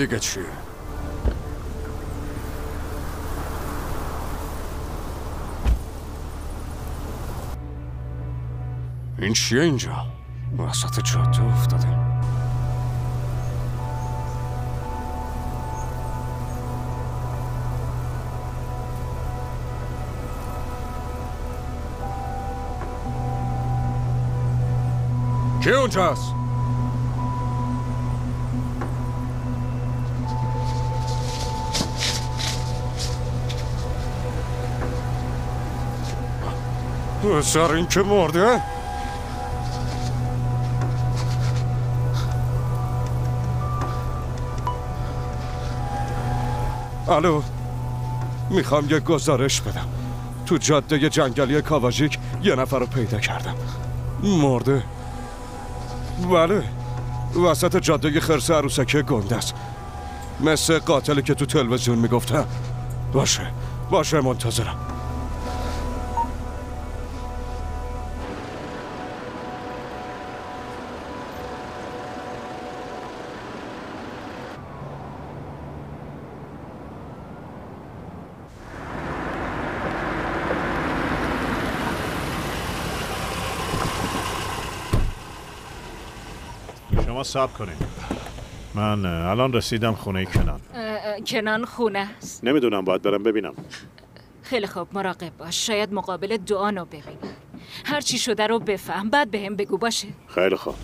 دیگه چی؟ این چیه اینجا؟ وسط جاده افتاده. کی اونجاست؟ سر این که مرده؟ الو، میخوام یه گزارش بدم. تو جاده جنگلی کاواژیک یه نفر رو پیدا کردم. مرده. بله، وسط جاده خرس عروسکی گنده است. مثل قاتلی که تو تلویزیون میگفتم. باشه منتظرم. شما صبر کنید. من الان رسیدم خونه کنان. کنان خونه است؟ نمیدونم، باید برم ببینم. خیلی خوب، مراقب باش. شاید مقابل دعانو ببینی. هر چی شده رو بفهم، بعد بهم بگو. باشه؟ خیلی خوب.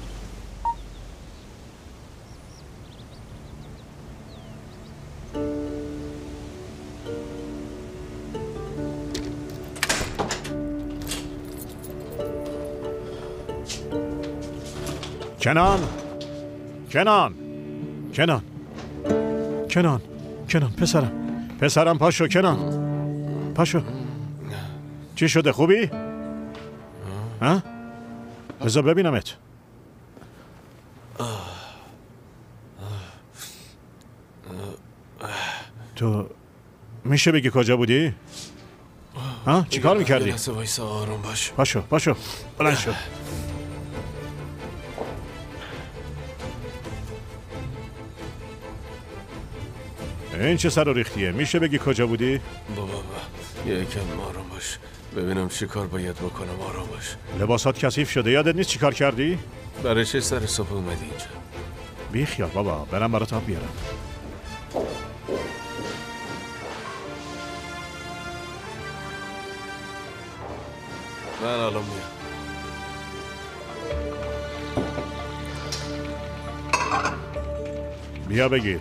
کنان پسرم پاشو کنان، پاشو. چی شده، خوبی؟ ها؟ بذار ببینمت. تو میشه بگی کجا بودی؟ ها؟ چی کار میکردی؟ آروم باش. پاشو بلند شو. این چه سر و ریختیه؟ میشه بگی کجا بودی؟ بابا یکم آروم باش، ببینم چی کار باید بکنم. آروم باش. لباسات کثیف شده، یادت نیست چی کار کردی؟ برای چه سر صبح اومدی اینجا؟ بی خیال بابا، برم برات آب بیارم. من الان میام. بیا بگیر.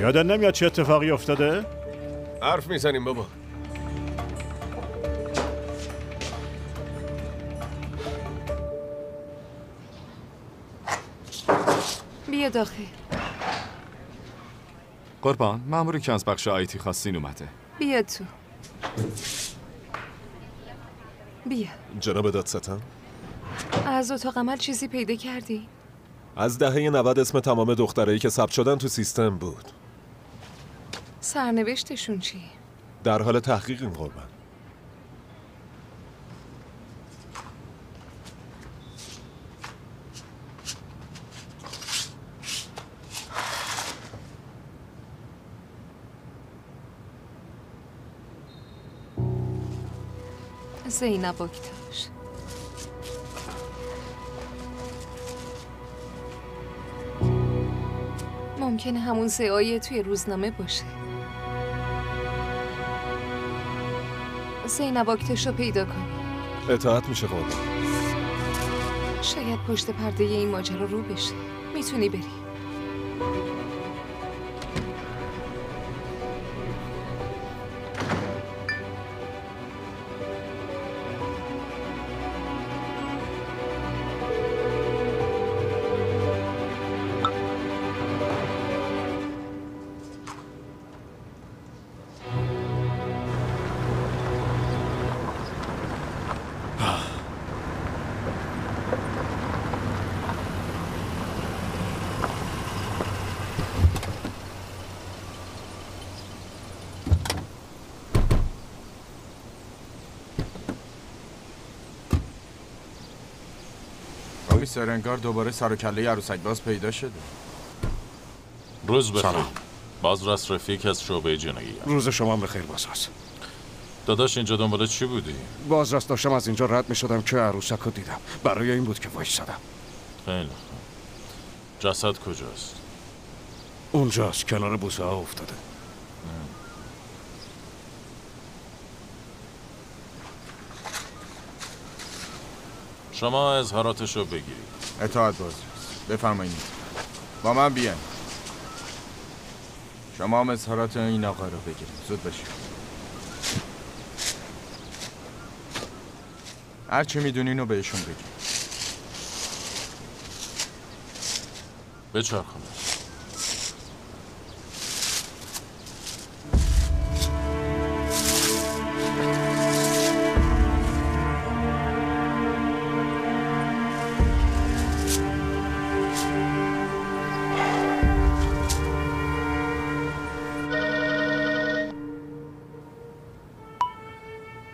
یادت نمیاد چه اتفاقی افتاده؟ حرف میزنیم بابا. بیا داخل. قربان، مأموری که از بخش آیتی خواستین اومده. بیا تو. بیا. جناب دادستان، از اتاق عمل چیزی پیدا کردی؟ از دهه 90 اسم تمام دخترایی که ثبت شدن تو سیستم بود. سرنوشتشون چی؟ در حال تحقیق این قربان. زینب اکتاش. ممکنه همون سیایی توی روزنامه باشه. زینب اکتاش رو پیدا کنی. اطاعت میشه قربان. شاید پشت پرده این ماجرا رو بشه. میتونی بری. میستر انگار دوباره سر و کله عروسک باز پیدا شده. روز بخیر. بازرس رفیق از شعبه جنایی. روز شما بخیر بازرس. داداش اینجا دنبال چی بودی؟ بازرس داشتم از اینجا رد می شدم که عروسک رو دیدم. برای این بود که وایسادم. خیلی خوب. جسد کجاست؟ اونجاست، کنار بوسه ها افتاده. شما اظهاراتش رو بگیرید. اطاعت بازرس. بفرمایید. با من بیاین. شما هم اظهارات این آقا رو بگیرید. زود باشید. هر چی میدونین رو بهشون بگید. بچرخونه.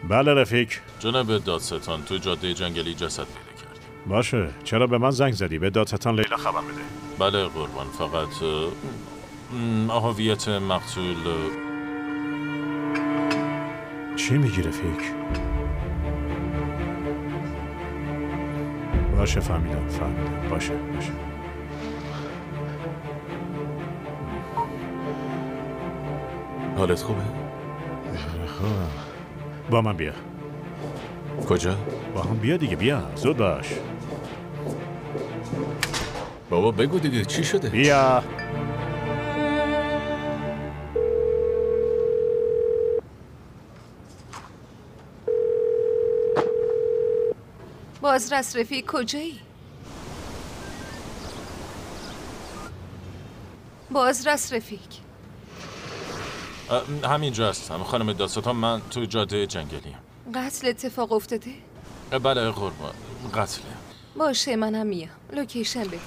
بله رفیق. جناب دادستان تو جاده جنگلی جسد پیدا کرد. باشه، چرا به من زنگ زدی؟ به دادستان لیلا خبر بده. بله قربان، فقط هویت مقتول. چی میگی رفیق؟ باشه فهمیدم. باشه. حالت خوبه؟ خوبم. با من بیا. کجا؟ با هم بیا دیگه، بیا زود باش. بابا بگو دیگه چی شده؟ بیا. بازرس رفیق کجایی؟ بازرس رفیق. همینجا هستم خانم دادستان، من تو جاده جنگلی ام. قتل اتفاق افتاده؟ بله قربان، قتله. باشه منم میام. لوکیشن بده.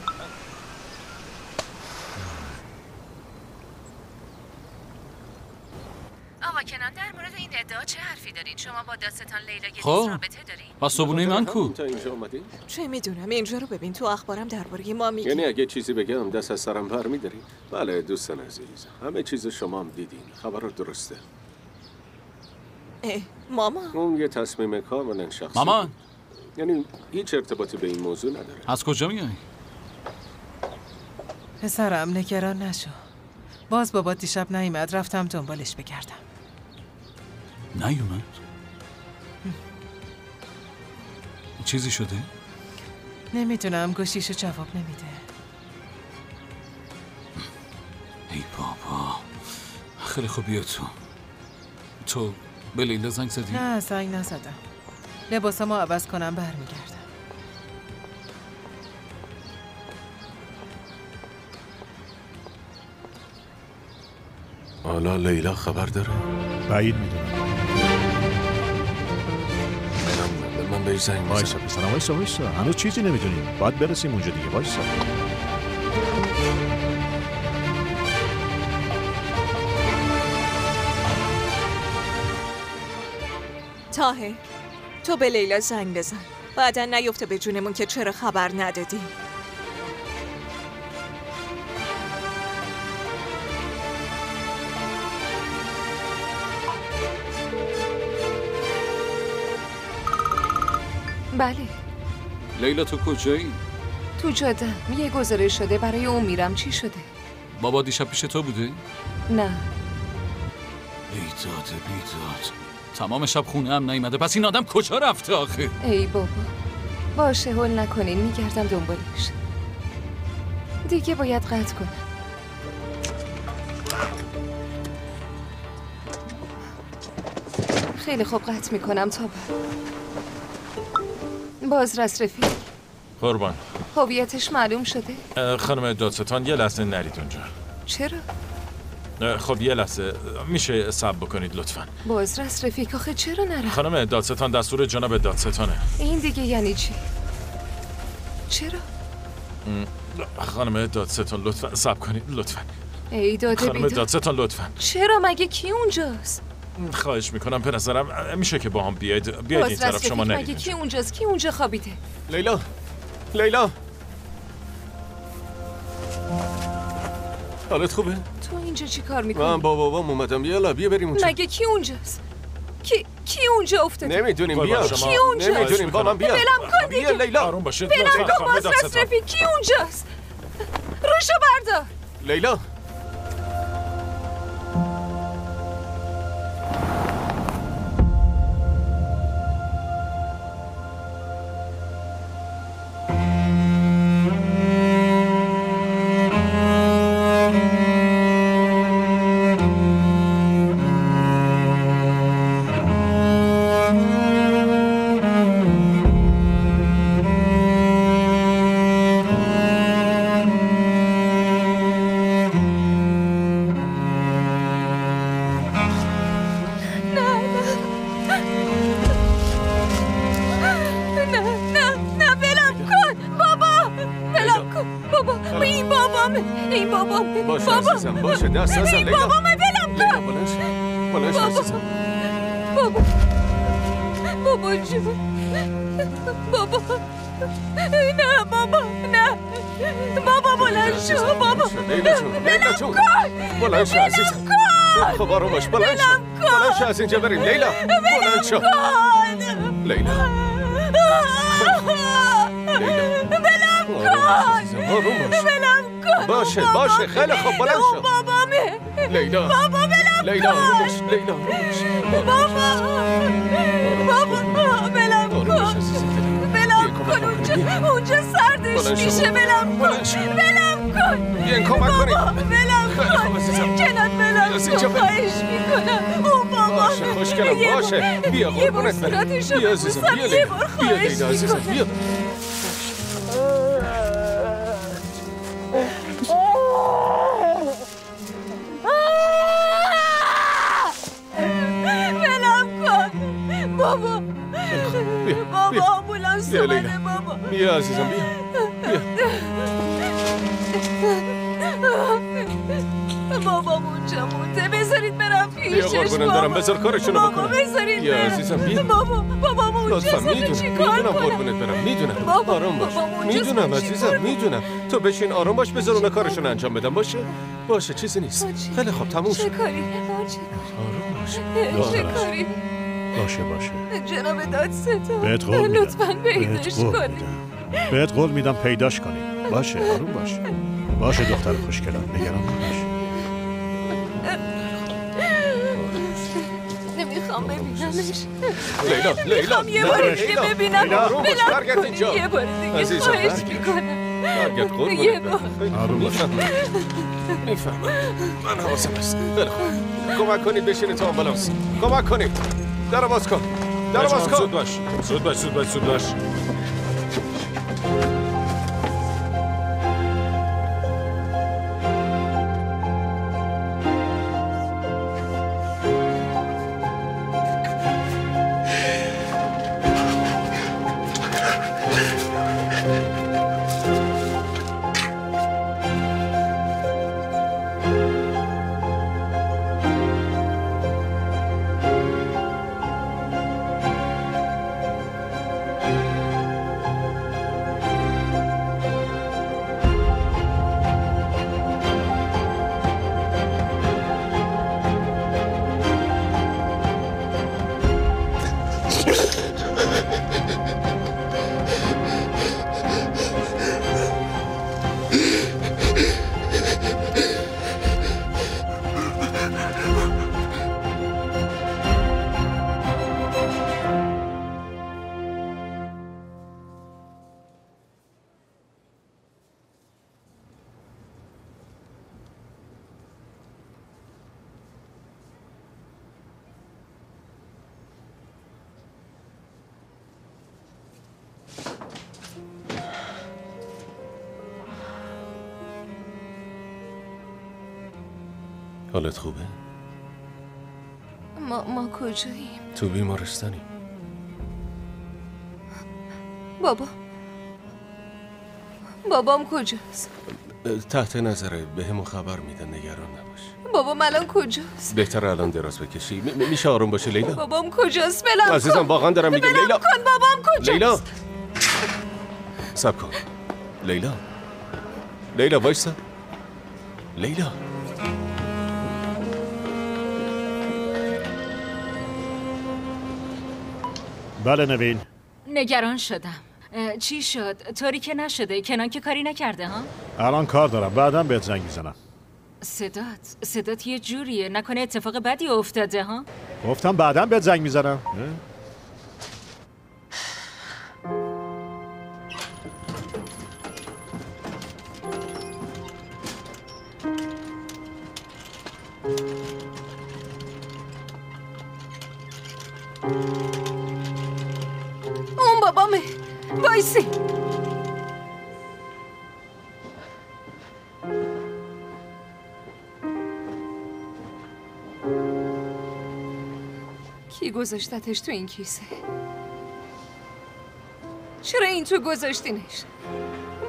آقا کنان در مورد این ادعا چه حرفی دارین؟ شما با دادستان لیلا گریس خب. رابطه دارین؟ پس صبونه من کو؟ تا اینجا اومدی؟ چه میدونم، اینجا رو ببین، تو اخبارم درباره ما میگه. یعنی اگه چیزی بگم دست از سرم بر می‌داری؟ بله دوستان عزیز، همه چیز شما هم دیدین. خبر درسته. ماما اون یه تصمیم کاملا شخصی. مامان یعنی هیچ ارتباطی به این موضوع نداره. از کجا میای؟ پسرم نگران نشو. باز بابا دیشب نیومد، رفتم دنبالش بگردم. نیومد؟ چیزی شده؟ نمیدونم، گوشیشو جواب نمیده. ای بابا. خیلی خوب، بیا تو به لیلا زنگ زدی؟ نه زنگ نزدم. لباسمو عوض کنم برمیگردم. حالا لیلا خبر داره؟ بعید میدونم. من بهش زنگ میزنم. وایسا پسرم، وایسا. هنوز چیزی نمیدونیم. باید برسیم اونجا دیگه. وایسا. تاهر، تو به لیلا زنگ بزن. بعدا نیفته به جونمون که چرا خبر ندادی. بله. لیلا تو کجایی؟ تو جادم. یه گزارش شده برای اون میرم. چی شده؟ بابا دیشب پیش تو بوده؟ نه. بیداد. تمام شب خونه هم نیومده. پس این آدم کجا رفته آخه؟ ای بابا. باشه هول نکنین، میگردم دنبالش. دیگه باید قطع کنم. خیلی خوب قطع میکنم تا بازرس رفیق. قربان، هویتش معلوم شده؟ خانم دادستان یه لحظه نرید اونجا. چرا؟ خب یه لحظه میشه صبر بکنید لطفاً. بازرس رفیق آخه چرا نرم؟ خانم دادستان دستور جناب دادستانه. این دیگه یعنی چی؟ چرا؟ خانم دادستان لطفاً صبر کنید لطفاً. ای داده خانم بیداد. دادستان لطفاً. چرا مگه کی اونجاست؟ خواهش میکنم به نظرم میشه که با هم بیاید این طرف. شما مگه نرید. کی اونجاست؟ کی اونجا خوابیده؟ لیلا حالت خوبه؟ تو اینجا چی کار میکنی؟ من با بابام اومدم. یالا بیا بریم اونجا. مگه کی اونجاست؟ کی اونجا افتاده؟ نمیدونیم بیا. کی اونجاست؟ نمیدونیم با من بیا. ولم کن دیگه. بیا لیلا. آروم باشید. ولم کن بازرس رفیق. کی اونجاست؟ روشو بردار. لیلا. باشه عزیزم باشه دست نزن لیلا. بابامه ولم کن. لیلا بلند شو عزیزم. بابا جون. بابا نه بابا نه. بابا بلند شو بابا. لیلا جون بلند شو عزیزم. خب آروم باش. بلند شو از اینجا بریم لیلا. بلند شو لیلا. باشه خیلی خوب بلند شو. بابامه لیلا. بابا ولم لیلا آروم باش. لیلا بابا ولم کن. اونجا سردش میشه. ولم کن. بیاین کمک کنیم. ولم کن. جنات ولم کن. خواهش میکنم. او بابا باشه خوشگلم باشه. بیا قربونت برم. بیا عزیزم بیا لیلا. بیا لیلا عزیزم بیا. بابا آمبولانس اومده بابا. بیا عزیزم بیا. بابا اونجا مونده. بذارید برم پیشش. بیا قربونم برم. بذار کارشونو بکنم. بابا بذارید بیا برم. عزیزم بیا. بابا اونجا چی کار میدونم کنم؟ قربونت برم. میدونم آروم باش. بابا میدونم عزیزم میدونم. تو بشین آروم باش. بذار اونا کارشون انجام بدم. باشه چیزی نیست. خیلی خوب تموم شد. چه کاری؟ آروم باش. چه کاری؟ باشه جناب دادستان بهت قول میدم. لطفاً پیداش کنید. بهت قول میدم پیداش کنید. باشه آروم باشه دختر خوشگلم. نگران نباش. نمیخوام ببینمش. لیلا یه بار دیگه ببینم. آروم باش. برگرد اینجا. یه بار دیگه خواهش میکنم. برگرد قربونت برم. آروم باش. میفهمم. من حواسم هست. خیلی خوب. کمک کنید بشینید تو آمبولانس. کمک کنید. درو باز کن. زود باش. حالت خوبه؟ ما کجاییم؟ تو بیمارستانی. بابام کجاست؟ تحت نظره. به همون خبر میدن. نگران نباش. بابام الان کجاست؟ بهتره الان دراز بکشی. میشه آروم باشه لیلا؟ بابام کجاست؟ ولم کن. عزیزم واقعا دارم میگم لیلا. ولم کن. بابام کجاست؟ لیلا صبر کن. لیلا وایسا. لیلا بله نوین. نگران شدم. چی شد؟ طوری که نشده. کنان که کاری نکرده ها؟ الان کار دارم، بعدم بهت زنگ میزنم. صدات یه جوریه. نکنه اتفاق بدی افتاده ها؟ گفتم بعدم بهت زنگ میزنم. اون بابامه. وایسی. کی گذاشتتش تو این کیسه؟ چرا این تو گذاشتینش؟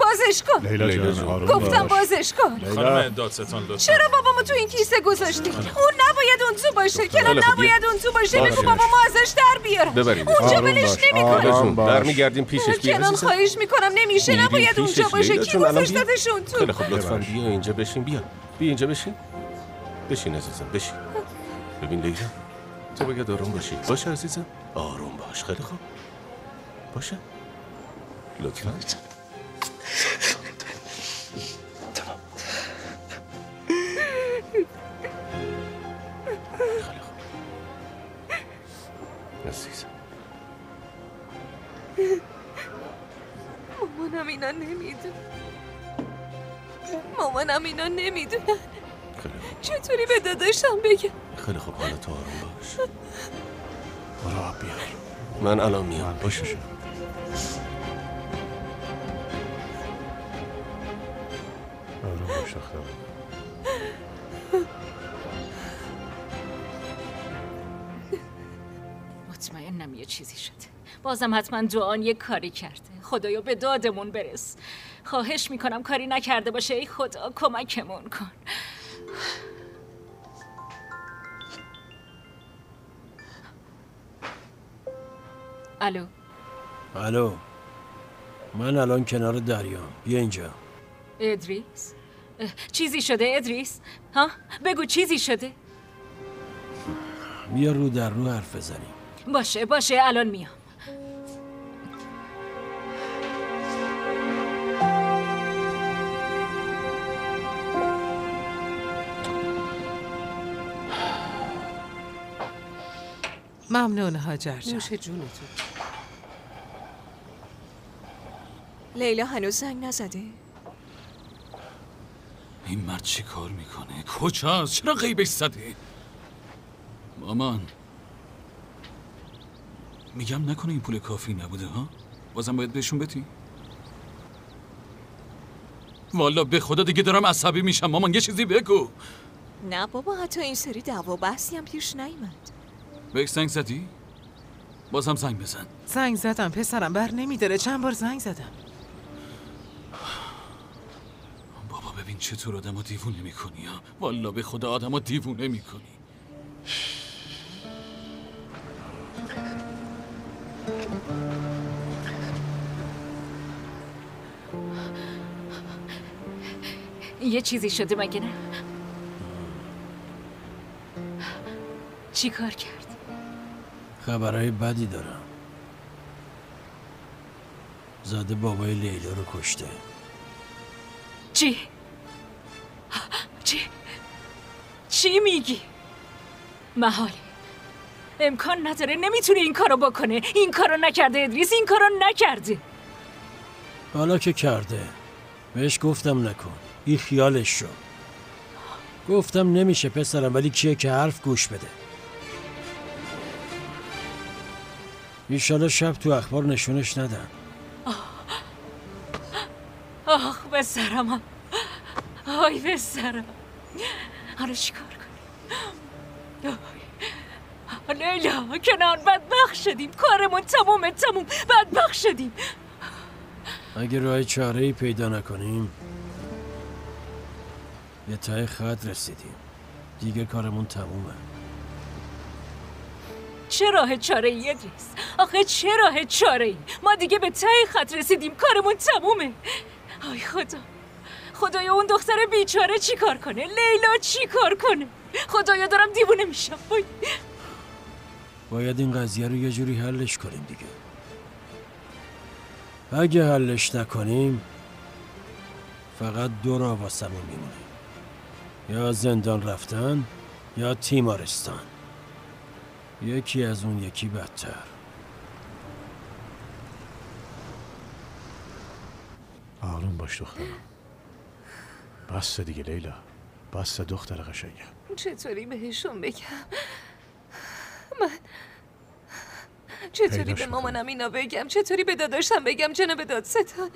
بازش کن. لیلا جان آروم گفتم باش. بازش کن. خانم دادستان لطفا. چرا بابامو تو این کیسه گذاشتین؟ اون نباید اون تو باشه. کنار نباید اون تو باشه. بگو بابامو ازش در بیارم. ببرید. اونجا ولش نمی‌کنم. برمیگردیم پیشش. بیا کنار خواهش میکنم نمیشه. نباید اونجا باشه. کی گذاشتتش اون تو؟ خیلی خوب لطفا بیا اینجا بشین. بیا اینجا بشین. بشین عزیزم بشین. ببین لیلا تو باید آروم باشی. باشه عزیزم آروم باش. خیلی خوب باشه لطفا. خیلی خوب عزیزم. مامانم اینا نمیدونن. چطوری به داداشم بگم؟ خیلی خوب حالا تو آروم باش. برو آب بیار. من الان میام. باشه آروم باش دخترم. مطمئنم یه چیزی شده. بازم حتما دعان یه کاری کرده. خدایا به دادمون برس. خواهش میکنم کاری نکرده باشه. ای خدا کمکمون کن. الو من الان کنار دریام. بیا اینجا. ادریس؟ چیزی شده ادریس؟ ها؟ بگو چیزی شده؟ بیا رو در رو حرف بزنیم. باشه الان میام. ممنون هاجر جان. نوش جونتون. لیلا هنوز زنگ نزده؟ این مرد چی کار میکنه؟ کجاست؟ چرا غیبش زده؟ مامان میگم نکنه این پول کافی نبوده ها؟ بازم باید بهشون بدی؟ والا به خدا دیگه دارم عصبی میشم. مامان یه چیزی بگو. نه بابا حتی این سری دعوا بحثی هم پیش نیامد. بهش زنگ زدی؟ بازم زنگ بزن. زنگ زدم پسرم بر نمیداره. چند بار زنگ زدم. بابا ببین چطور آدمو دیوونه میکنی ها. والا به خدا آدمو دیوونه میکنی. یه چیزی شده مگه نه؟ چی کار کرد؟ خبرهای بدی دارم. زده بابای لیلا رو کشته. چی میگی؟ محاله. امکان نداره. نمیتونه این کارو بکنه. این کارو نکرده ادریس. این کارو نکرده. حالا که کرده. بهش گفتم نکن. این خیالش شد. گفتم نمیشه پسرم ولی کیه که حرف گوش بده. ایشالا شب تو اخبار نشونش ندن. آخ بسرم. آی بسرم. حالا چی کار کنیم؟ لیلا کنار بدبخت شدیم. کارمون تموم بدبخت شدیم. اگه راه چاره‌ای پیدا نکنیم یه ته خط رسیدیم. دیگه کارمون تمومه. چه راه چاره‌ای ادریس؟ آخه چه راه چاره‌ای؟ ما دیگه به ته خط رسیدیم. کارمون تمومه. آی خدایا اون دختر بیچاره چی کار کنه؟ لیلا چی کار کنه؟ خدایا دارم دیوونه میشم. باید این قضیه رو یه جوری حلش کنیم دیگه. اگه حلش نکنیم فقط دو راه واسمون میمونه، یا زندان رفتن یا تیمارستان. یکی از اون یکی بدتر. آروم باش دخترم. بس دیگه لیلا، بس دختر قشنگم. چطوری بهشون بگم؟ من چطوری به مامانم اینا بگم؟ چطوری به داداشم بگم جناب دادستان؟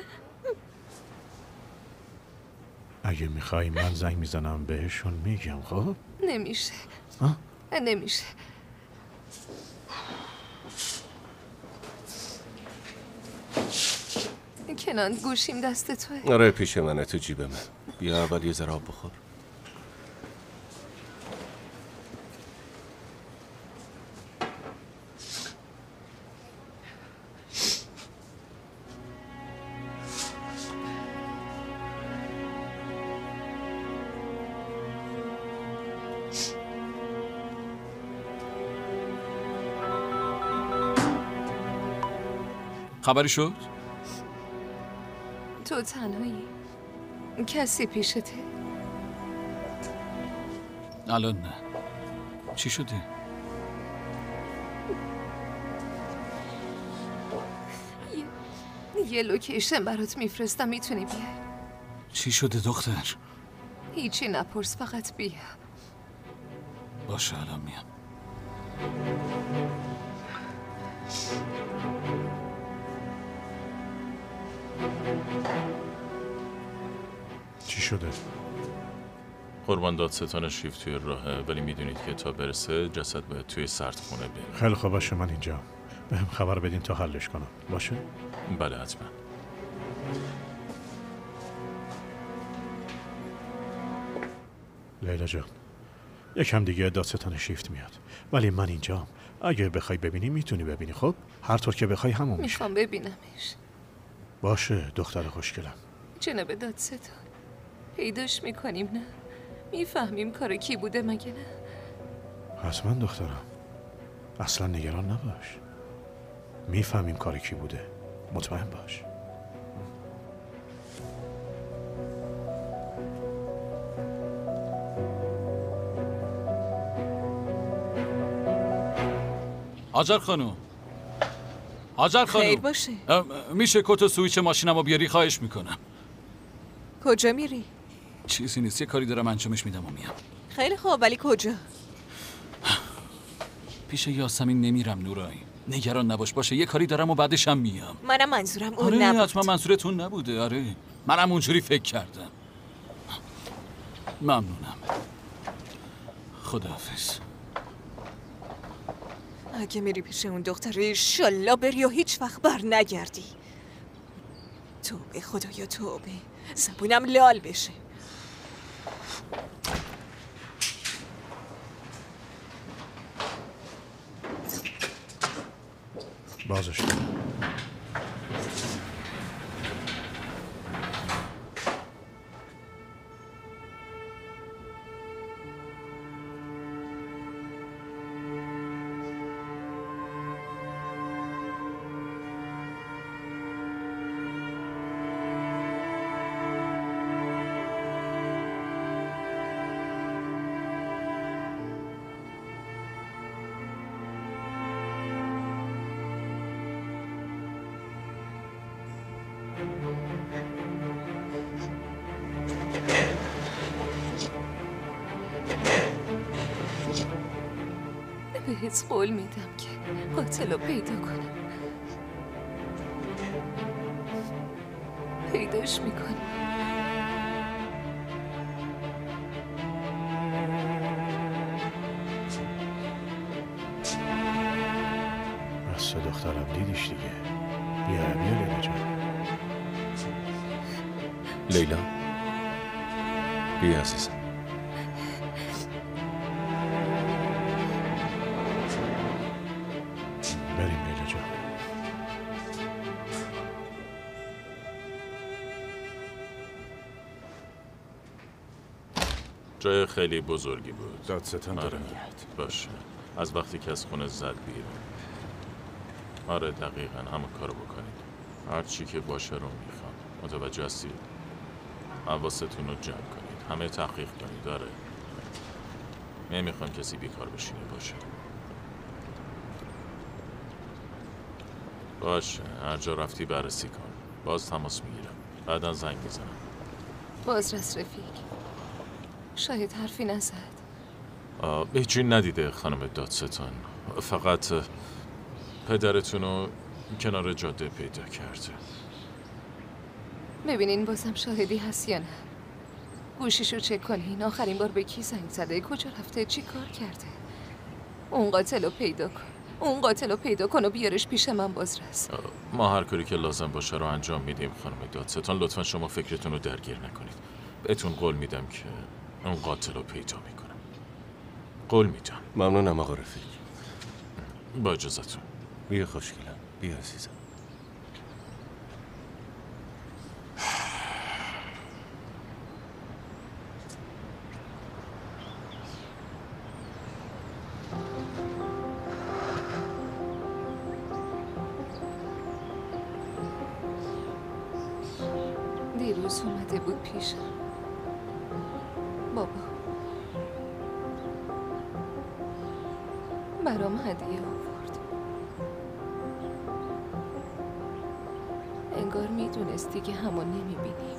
اگه میخوای من زنگ میزنم بهشون میگم. خب؟ نمیشه. نمیشه. کنان گوشیم دست توه. آره پیش منه، تو جیب من. بیا اول یه ذره آب بخور. خبری شد؟ تو تنهایی؟ کسی پیشته؟ الان نه. چی شده؟ یه لوکیشن برات میفرستم، میتونی بیای؟ چی شده دختر؟ هیچی نپرس، فقط بیا. باشه الان میام. چی شده؟ قربان دادستان شیفت توی راهه، ولی میدونید که تا برسه جسد باید توی سردخونه بمونه. خیلی خوب باشه، من اینجا. به هم خبر بدین تا حلش کنم. باشه؟ بله حتما. لیلا جان، یکم دیگه دادستان شیفت میاد، ولی من اینجام. اگه بخوای ببینی میتونی ببینی. خب هر طور که بخوای همون میشه. میخوام ببینمش. باشه دختر خوشگلم. جناب دادستان پیداش میکنیم نه؟ میفهمیم کار کی بوده مگه نه؟ حتما دخترم، اصلا نگران نباش. میفهمیم کار کی بوده، مطمئن باش. هاجر خانوم، هاجر خانوم، خیر باشه. میشه کت و سویچ ماشینمو بیاری؟ خواهش میکنم. کجا میری؟ چیزی نیست، یه کاری دارم انجامش میدم و میام. خیلی خوب، ولی کجا؟ پیش یاسمین نمیرم نورایی، نگران نباش. باشه یه کاری دارم و بعدش هم میام. منم منظورم اون آره نبود. حتما منظورتون نبوده. آره منم اونجوری فکر کردم. ممنونم. خداحافظ. اگه میری پیش اون دختره ایشالله بری و هیچ وقت بر نگردی. توبه خدایا توبه، زبونم لال بشه. بازش کن. بهت قول میدم که قاتل رو پیدا کنم. پیداش میکنم. بس دخترم، دیدیش دیگه. بیا لیلا جان. لیلا بیا عزیزم. بریم لیلا جان. جای خیلی بزرگی بود. دادستان داره آره. میاد. باشه. از وقتی که از خونه زد بیرون. آره دقیقا همون کارو بکنید. هر چی که باشه رو میخوام. متوجه هستید؟ حواستون رو جمع کنید. همه تحقیق کنید. داره. نمیخوان کسی بیکار بشینه باشه. باشه. هر جا رفتی بررسی کن. باز تماس میگیرم. بعداً زنگ میزنم. بازرس رفیق، شاید حرفی نزد. هیچی ندیده خانم دادستان. فقط پدرتون رو کنار جاده پیدا کرده. ببینین بازم شاهدی هست یا نه؟ گوشیشو چک کنین. آخرین بار به کی زنگ زده؟ کجا رفته؟ چی کار کرده؟ اون قاتل رو پیدا کن. اون قاتل رو پیدا کن و بیارش پیش من بازرس. ما هر کاری که لازم باشه رو انجام میدیم خانم دادستان. لطفا شما فکرتون رو درگیر نکنید. بهتون قول میدم که اون قاتل رو پیدا میکنم. قول میدم. ممنونم آقا رفیق. با اجازتون. بیا خوشگلم. بیا عزیزم. دیروز اومده بود پیشم. بابا برام هدیه آورد. انگار میدونستی که همون نمیبینیم.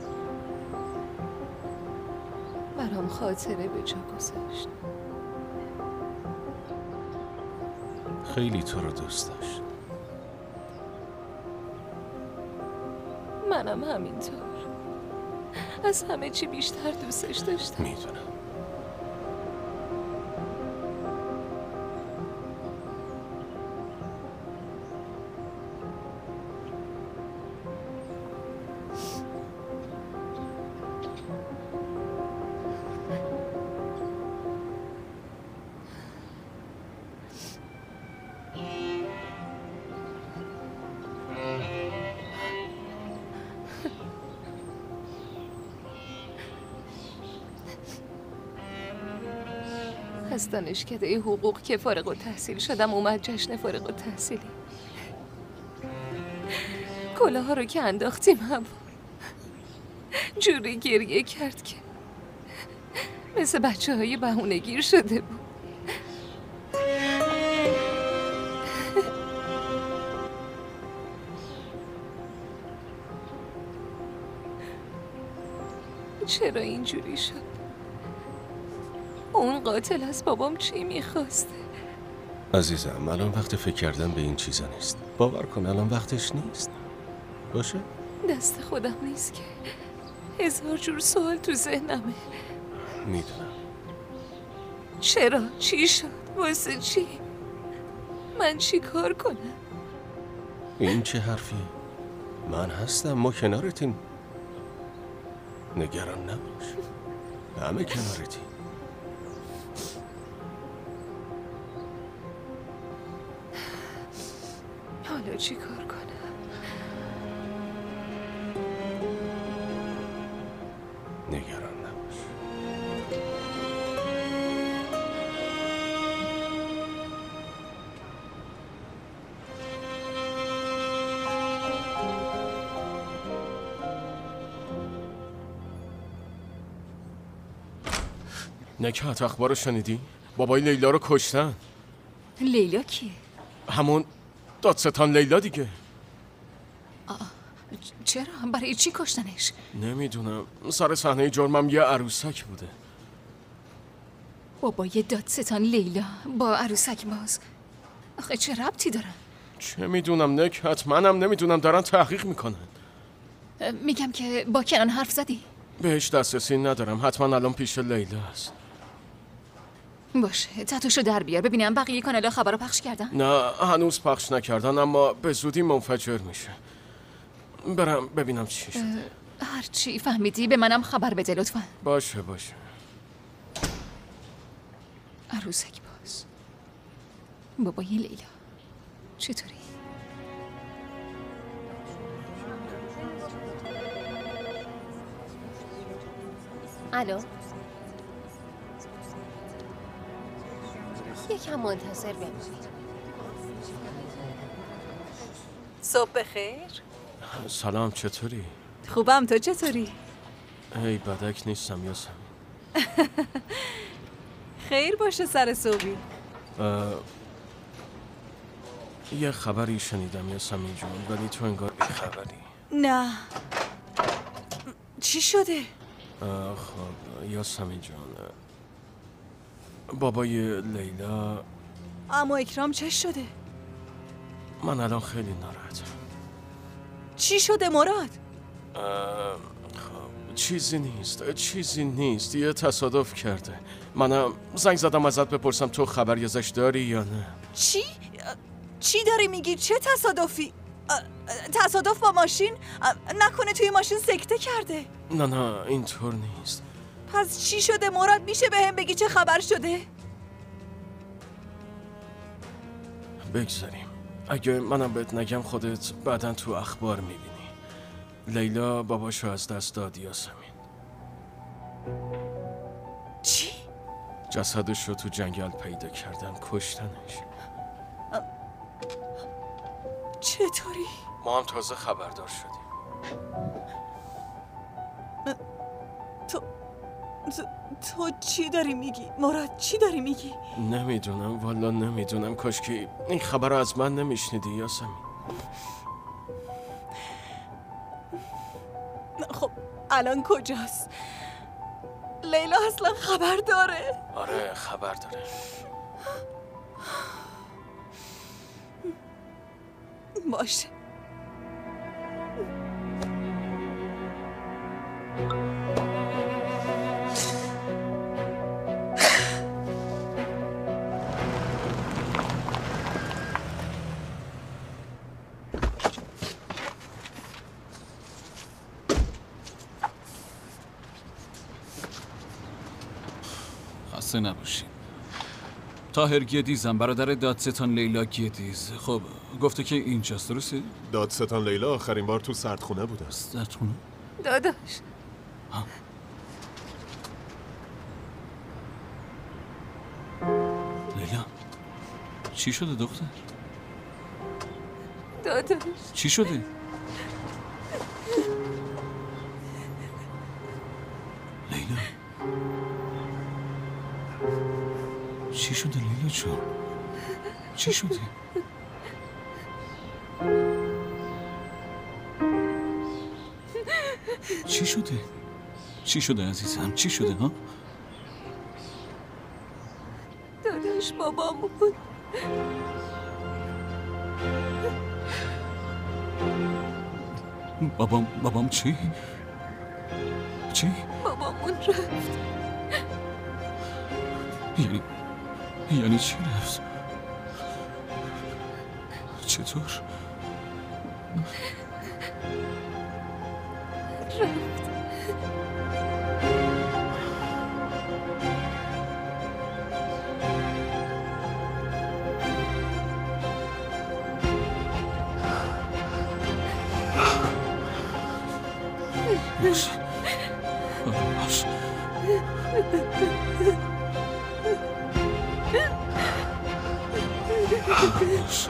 برام خاطره به جا گذاشت. خیلی تو رو دوست داشت. منم همینطور. از همه چی بیشتر دوستش داشتم. میدونم. از دانشکده حقوق که فارغ التحصیل شدم اومد جشن فارغ التحصیلی. کلاها رو که انداختیم هوا جوری گریه کرد که مثل بچه‌های بهونه‌گیر شده بود. چرا اینجوری شد؟ اون قاتل از بابام چی میخواسته؟ عزیزم الان وقت فکر کردن به این چیزا نیست. باور کن الان وقتش نیست. باشه؟ دست خودم نیست که 1000 جور سوال تو ذهنمه. میدونم. چرا؟ چی شد؟ واسه چی؟ من چی کار کنم؟ این چه حرفیه؟ من هستم. ما کنارتیم. نگران نباش. همه کنارتیم. حالا چی کار کنم؟ نگران نباش. نکهت اخبار رو شنیدی؟ بابای لیلا رو کشتن. لیلا کیه؟ همون دادستان لیلا دیگه. چرا؟ برای چی کشتنش؟ نمیدونم. سر صحنه جرمم یه عروسک بوده. بابای دادستان لیلا با عروسک باز آخه چه ربطی دارن؟ چه میدونم نکهت. منم نمیدونم. دارن تحقیق میکنن. میگم که با کنان حرف زدی؟ بهش دسترسی ندارم. حتما الان پیش لیلا است. باشه تتوشو در بیار ببینم بقیه کانالا خبر رو پخش کردن. نه هنوز پخش نکردن اما به زودی منفجر میشه. برم ببینم چی شده. هر چی فهمیدی به منم خبر بده لطفا. باشه عروسک باز بابای لیلا چطوری؟ الو یکم منتظر بمونید. صبح بخیر. سلام، چطوری؟ خوبم، تو چطوری؟ ای بدک نیستم یاسمین. خیر باشه سر صبحی. یه خبری شنیدم یاسمین جون، ولی تو انگار بی خبری. نه. چی شده؟ خب یاسمین جون، بابای لیلا. اما اکرام چه شده؟ من الان خیلی ناراحتم. چی شده مراد؟ خب چیزی نیست یه تصادف کرده. منم زنگ زدم ازت بپرسم تو خبری ازش داری یا نه. چی داری میگی؟ چه تصادفی؟ تصادف با ماشین؟ نکنه توی ماشین سکته کرده؟ نه اینطور نیست. پس چی شده مراد؟ میشه به هم بگی چه خبر شده؟ بگذاریم. اگه منم بهت نگم خودت بعداً تو اخبار میبینی. لیلا باباشو از دست داد یاسمین. چی؟ جسدش رو تو جنگل پیدا کردن، کشتنش. چطوری؟ ما هم تازه خبردار شدیم. تو چی داری میگی؟ مراد چی داری میگی؟ نمیدونم والا نمیدونم. کاش که این خبر رو از من نمیشنیدی یاسمین. خب الان کجاست؟ لیلا اصلا خبر داره؟ آره خبر داره. باشه. خسته نباشین. طاهر گدیزم، برادر دادستان لیلا گدیز. خب گفته که اینجاست، درسته؟ دادستان لیلا آخرین بار تو سردخونه بوده. سردخونه؟ داداش لیلا چی شده دختر؟ داداش چی شده؟ لیلا چی شده لیلا جون؟ چی شده؟ چی شده؟ چی شده عزیزم؟ چی شده ها؟ داداش بابام بود. بابام چی؟ چی؟ بابامون رفت. یعنی چی رفت؟ چطور؟ رفت. باش. باش. باش.